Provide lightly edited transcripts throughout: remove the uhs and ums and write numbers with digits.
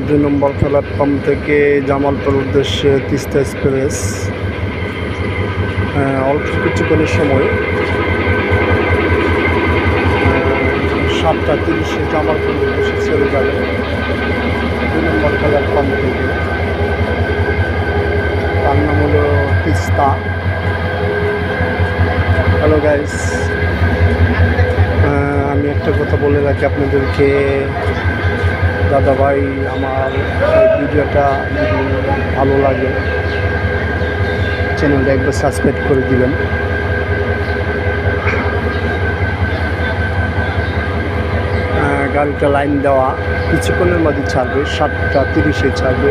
2 নম্বর platform থেকে জামালপুর উদ্দেশ্যে Teesta express অল্প কিছুক্ষণের সময় 7:30 জামালপুর উদ্দেশ্যে ছেড়ে যাবে 2 নম্বর প্ল্যাটফর্ম থেকে। তার নাম হলো তিস্তা। হ্যালো গাইস, আমি একটা কথা বলে রাখি আপনাদেরকে, দাদা ভাই আমার ভিডিওটা যদি ভালো লাগে চ্যানেলটা একবার সাবস্ক্রাইব করে দিবেন। গাড়িটা লাইন দেওয়া কিছুক্ষণের মধ্যে ছাড়বে, 7:30 ছাড়বে।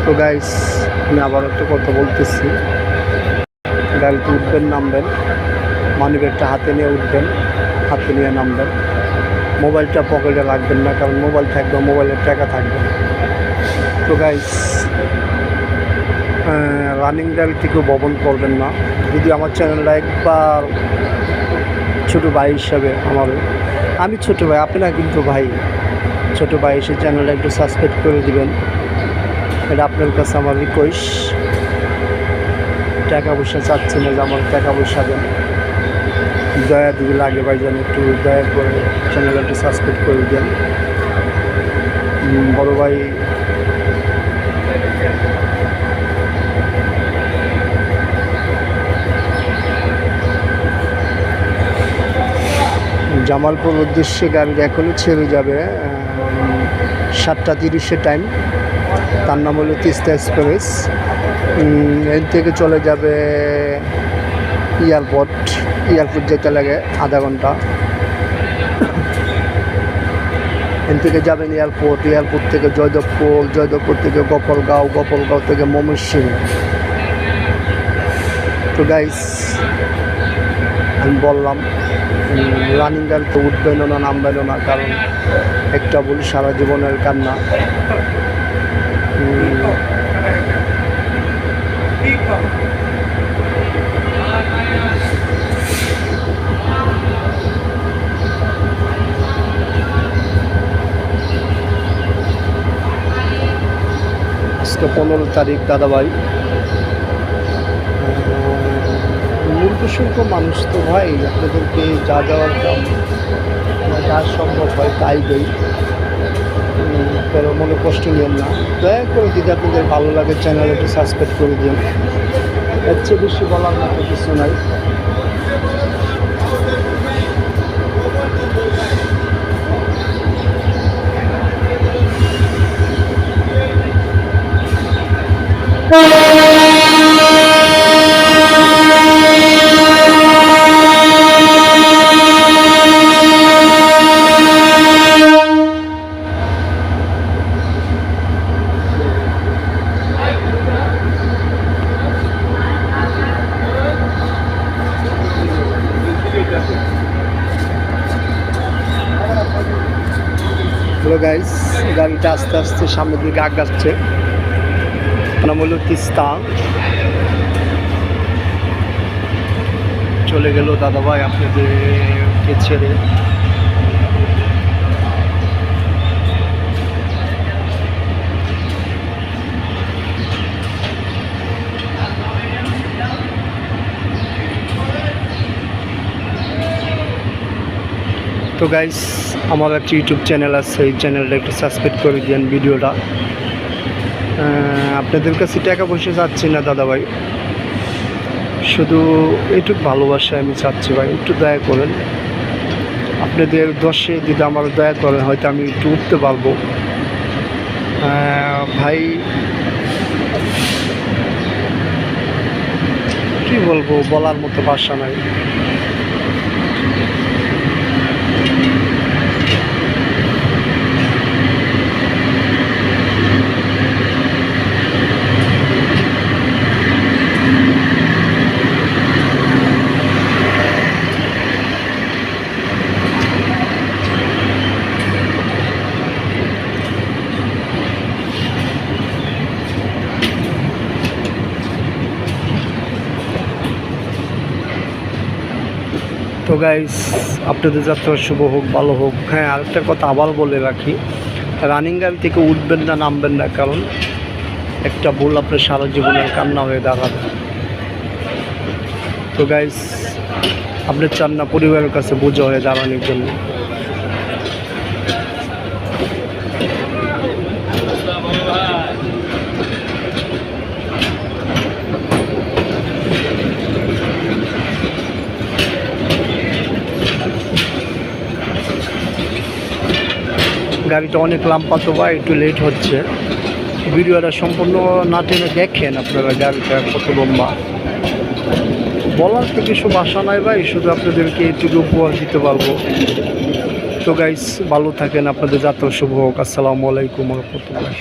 তো গাইস, আমি আবার একটা কথা বলতেছি, গাড়িতে উঠবেন, নামবেন, মানিব্যাগটা হাতে নিয়ে উঠবেন, হাতে নিয়ে নামবেন, মোবাইলটা পকেটে রাখবেন না, কারণ মোবাইল থাকবে, মোবাইলের টাকা থাকবে। তো গাইস, রানিং গাড়ি থেকেও ভ্রমণ করবেন না। যদি আমার চ্যানেলটা একবার ছোটো ভাই হিসাবে, আমি ছোটো ভাই, আপনারা কিন্তু ভাই, ছোটো ভাই এসে চ্যানেলটা একটু সাবস্ক্রাইব করে দিবেন, এটা আপনার কাছে আমার রিকোয়েস্ট। টাকা পয়সা চাচ্ছি না যে আমার টাকা পয়সা দেন, দয়া দিবি লাগে ভাই, যেন একটু দয়া করে চ্যানেলটা একটু সাবস্ক্রাইব করে দেন। বড় ভাই জামালপুর উদ্দেশ্যে গাড়ি এখনই ছেড়ে যাবে, 7:30 টাইম। তার নাম হলো তিস্তা এক্সপ্রেস। এর থেকে চলে যাবে এয়ারপোর্ট যেতে লাগে আধা ঘন্টা। এর থেকে যাবেন এয়ারপোর্ট থেকে জয়দেবপুর থেকে গোপালগাঁও থেকে ময়মনসিংহ। তো গাইস, আমি বললাম রানিং গাড়িতে উঠবেনও না, নামবেনও না, কারণ একটা বলি সারা জীবনের কান্না। আজকে 15 তারিখ দাদা ভাই। মূর্খ শুল্ক মানুষ তো ভাই, আপনাদেরকে যা যাওয়ার দাম যা সম্ভব হয় তাই দেই, কারো মনে কষ্ট নেন না। দয়া করে যদি আপনাদের ভালো লাগে চ্যানেলে একটু সাবস্ক্রাইব করে দিন। এর চেয়ে বেশি বলার মতো কিছু নাই। হ্যালো গাইস, গাড়িটা আস্তে আস্তে সামনের দিকে আগাচ্ছে। নাম হলো তিস্তা। চলে গেল দাদা ভাই আপনাদেরকে ছেড়ে। তো গাইস, আমার একটা ইউটিউব চ্যানেল আছে, এই চ্যানেলটা একটু সাবস্ক্রাইব করে দিন ভিডিওটা। আপনাদের কাছে টাকা পয়সা চাচ্ছি না দাদা ভাই, শুধু একটু ভালোবাসা আমি চাচ্ছি ভাই, একটু দয়া করেন। আপনাদের দশে যদি আমার দয়া করেন, হয়তো আমি একটু উঠতে পারবো ভাই। কি বলবো, বলার মতো ভাষা নাই। তো গাইস, আপনাদের যাত্রা শুভ হোক, ভালো হোক। হ্যাঁ, আরেকটা কথা আবার বলে রাখি, রানিং গাড়ি থেকে উঠবেন না, নামবেন না, কারণ একটা ভুল আপনার সারা জীবনের কান্না হয়ে দাঁড়াবে। তো গাইস, আপনি চান না পরিবারের কাছে বোঝা হয়ে দাঁড়ানোর জন্য। গাড়িটা অনেক লাম্পা তো ভাই, একটু লেট হচ্ছে। ভিডিওটা সম্পূর্ণ না টেনে দেখেন আপনারা গাড়িটা কত লম্বা। বলার তো কিছু ভাষা নাই ভাই, শুধু আপনাদেরকে এইটুকু উপহার দিতে পারবো। তো গাইস, ভালো থাকেন, আপনাদের যাত্রা শুভ হোক। আসসালামু আলাইকুম ওয়া রাহমাতুল্লাহ।